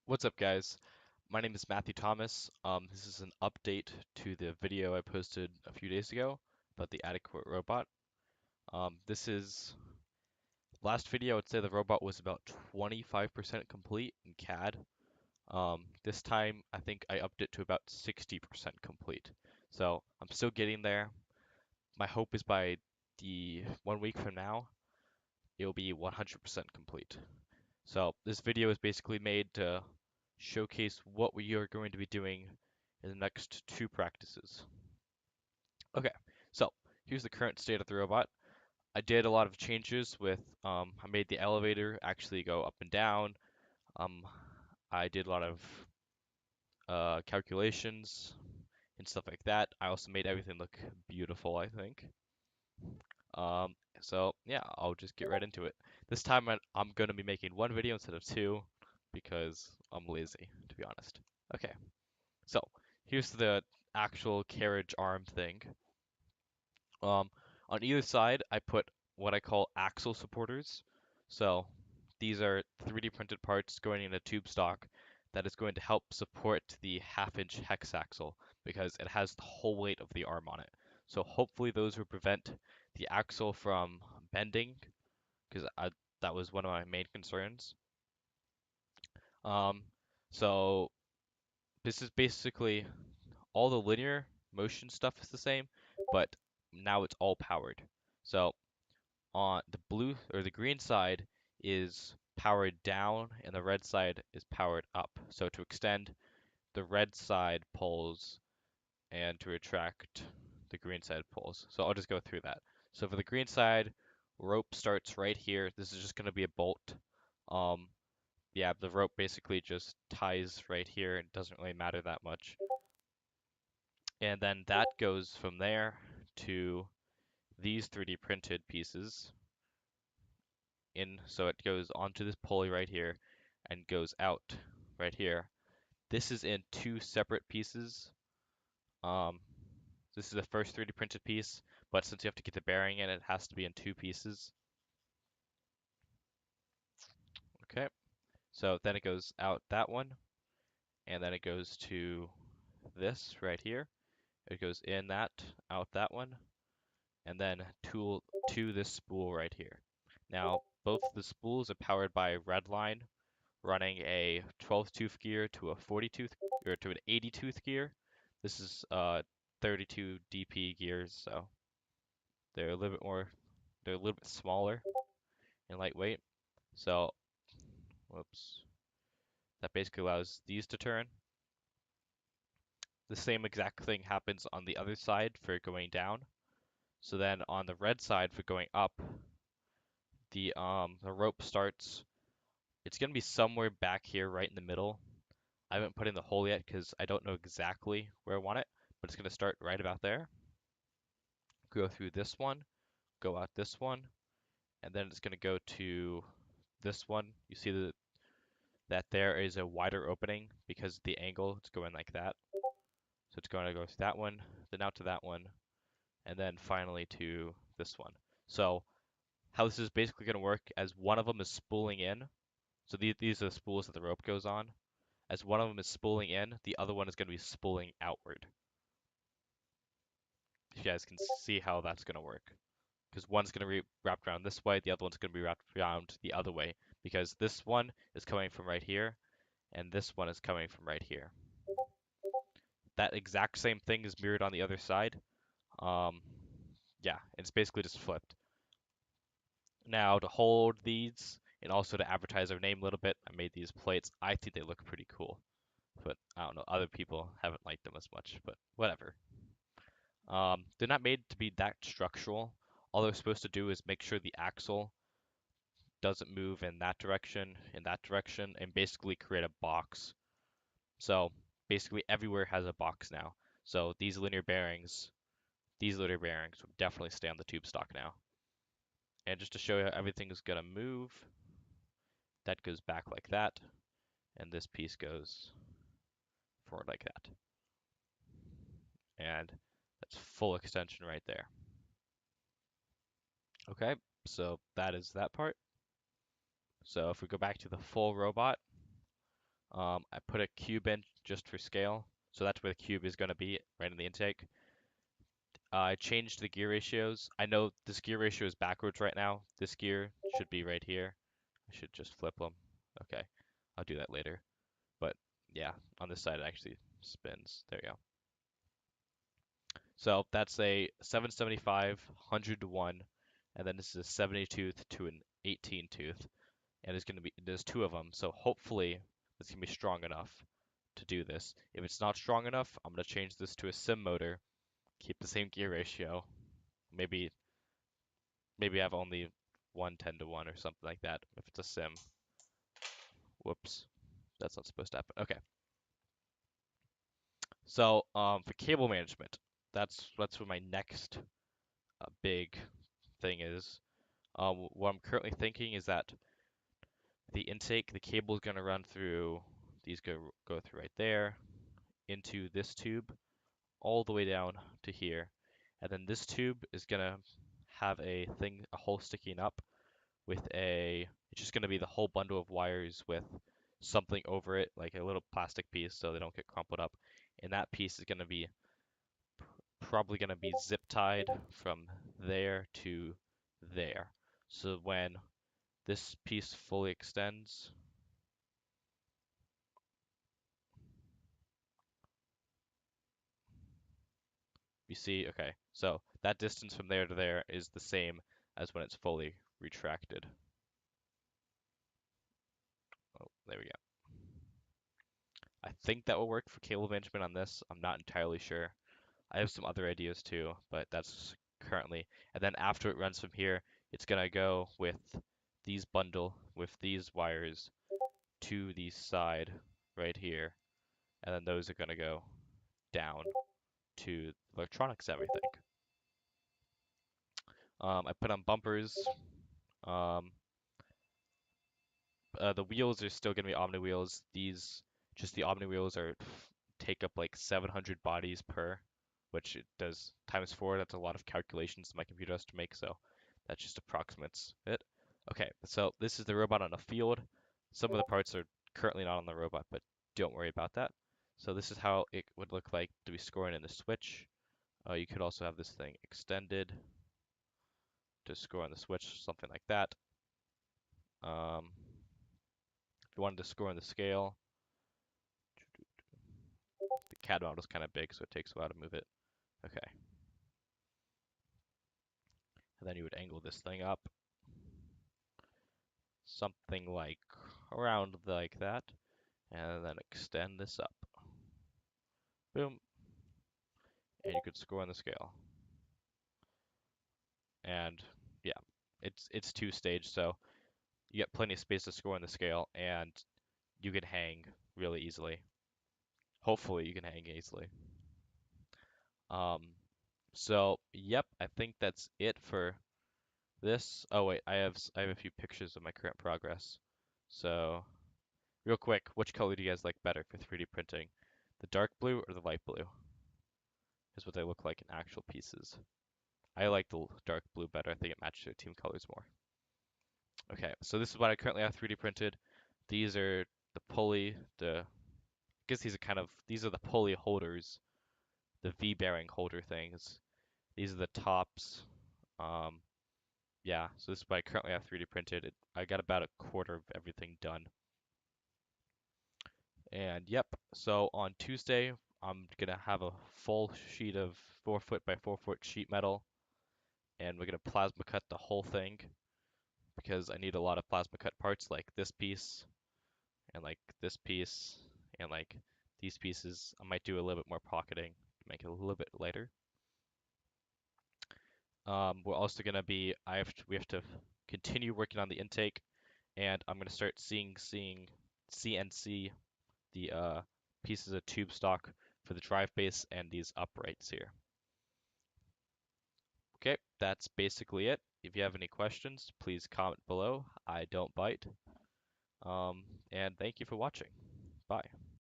What's up, guys? My name is Matthew Thomas. This is an update to the video I posted a few days ago about the adequate robot. This is last video. I would say the robot was about 25% complete in CAD. This time I think I upped it to about 60% complete. So I'm still getting there. My hope is by the 1 week from now, it'll be 100% complete. So this video is basically made to showcase what we are going to be doing in the next two practices. Okay, so here's the current state of the robot. I did a lot of changes with, I made the elevator actually go up and down. Um, I did a lot of calculations and stuff like that. I also made everything look beautiful, I think. So yeah, I'll just get right into it. This time I'm going to be making one video instead of two because I'm lazy, to be honest. Okay, so here's the actual carriage arm thing. Um, on either side, I put what I call axle supporters. So these are 3D printed parts going in a tube stock that is going to help support the half-inch hex axle because it has the whole weight of the arm on it. So hopefully those will prevent the axle from bending because that was one of my main concerns. Um, so this is basically all the linear motion stuff is the same, but now it's all powered. So on the blue or the green side is powered down and the red side is powered up. So to extend, the red side pulls and to retract, the green side pulls. So I'll just go through that. So for the green side, rope starts right here. This is just going to be a bolt. Um, yeah, the rope basically just ties right here. It doesn't really matter that much. And then that goes from there to these 3D printed pieces in, so it goes onto this pulley right here and goes out right here. This is in two separate pieces. Um, this is the first 3D printed piece, but since you have to get the bearing in, it has to be in two pieces. Okay, so then it goes out that one, and then it goes to this right here. It goes in that, out that one, and then to this spool right here. Now, both the spools are powered by red line running a 12th tooth gear to a 40 tooth or to an 80 tooth gear. This is 32 DP gears, so they're a little bit more, they're a little bit smaller and lightweight. So, whoops, that basically allows these to turn. The same exact thing happens on the other side for going down. So then on the red side for going up, the rope starts. It's gonna be somewhere back here, right in the middle. I haven't put in the hole yet because I don't know exactly where I want it, but it's gonna start right about there. Go through this one, go out this one, and then it's gonna go to this one. You see that there is a wider opening because the angle it's going like that. So it's going to go to that one, then out to that one, and then finally to this one. So how this is basically going to work as one of them is spooling in. So these are the spools that the rope goes on. As one of them is spooling in, the other one is going to be spooling outward. You guys can see how that's going to work. Because one's going to be wrapped around this way, the other one's going to be wrapped around the other way. Because this one is coming from right here, and this one is coming from right here. That exact same thing is mirrored on the other side. Um, yeah, it's basically just flipped. Now to hold these and also to advertise our name a little bit, I made these plates. I think they look pretty cool, but I don't know, other people haven't liked them as much, but whatever. They're not made to be that structural. All they're supposed to do is make sure the axle doesn't move in that direction, and basically create a box. So basically everywhere has a box now. So these linear bearings will definitely stay on the tube stock now. And just to show you how everything is gonna move, that goes back like that, and this piece goes forward like that. And that's full extension right there. Okay, so that is that part. So if we go back to the full robot, I put a cube in just for scale, so that's where the cube is going to be, right in the intake. I changed the gear ratios. I know this gear ratio is backwards right now. This gear should be right here. I should just flip them. Okay, I'll do that later. But yeah, on this side it actually spins. There you go. So that's a 775, 100 to 1, and then this is a 70 tooth to an 18 tooth, and there's two of them. So hopefully this can be strong enough to do this. If it's not strong enough, I'm gonna change this to a sim motor, keep the same gear ratio, maybe have only 110 to 1 or something like that if it's a sim. Whoops, that's not supposed to happen. Okay, so for cable management, that's what my next big thing is. What I'm currently thinking is that the intake, the cable is going to run through, these go through right there, into this tube, all the way down to here. And then this tube is going to have a hole sticking up with it's just going to be the whole bundle of wires with something over it, like a little plastic piece so they don't get crumpled up. And that piece is going to be probably going to be zip tied from there to there. So when this piece fully extends, you see, okay, so that distance from there to there is the same as when it's fully retracted. Oh, there we go. I think that will work for cable management on this. I'm not entirely sure. I have some other ideas too, but that's currently. And then after it runs from here, it's gonna go with these wires to the side right here, and then those are gonna go down to electronics everything. I put on bumpers. Um, the wheels are still gonna be Omni wheels. Just the Omni wheels take up like 700 bodies per, which it does times 4. That's a lot of calculations my computer has to make, so that just approximates it. Okay, so this is the robot on a field. Some of the parts are currently not on the robot, but don't worry about that. So this is how it would look like to be scoring in the switch. You could also have this thing extended to score on the switch, something like that. If you wanted to score on the scale, the CAD model is kind of big, so it takes a while to move it. Okay. And then you would angle this thing up, something like around like that, and then extend this up. Boom. And you could score on the scale. And yeah, it's two stage, so you get plenty of space to score on the scale, and you can hang really easily. Hopefully you can hang easily. Um, so yep, I think that's it for this. Oh wait, I have a few pictures of my current progress. So real quick, which color do you guys like better for 3D printing? The dark blue or the light blue? Is what they look like in actual pieces. I like the dark blue better. I think it matches their team colors more. Okay, so this is what I currently have 3D printed. These are the pulley, I guess these are the pulley holders, the V-bearing holder things. These are the tops. Um, yeah, so this is what I currently have 3D printed. I got about a quarter of everything done. And yep, so on Tuesday, I'm gonna have a full sheet of 4 foot by 4 foot sheet metal, and we're gonna plasma cut the whole thing because I need a lot of plasma cut parts like this piece and like this piece and like these pieces. I might do a little bit more pocketing to make it a little bit lighter. We're also gonna be we have to continue working on the intake, and I'm gonna start seeing CNC the pieces of tube stock for the drive base and these uprights here. Okay, that's basically it. If you have any questions, please comment below. I don't bite. And thank you for watching. Bye.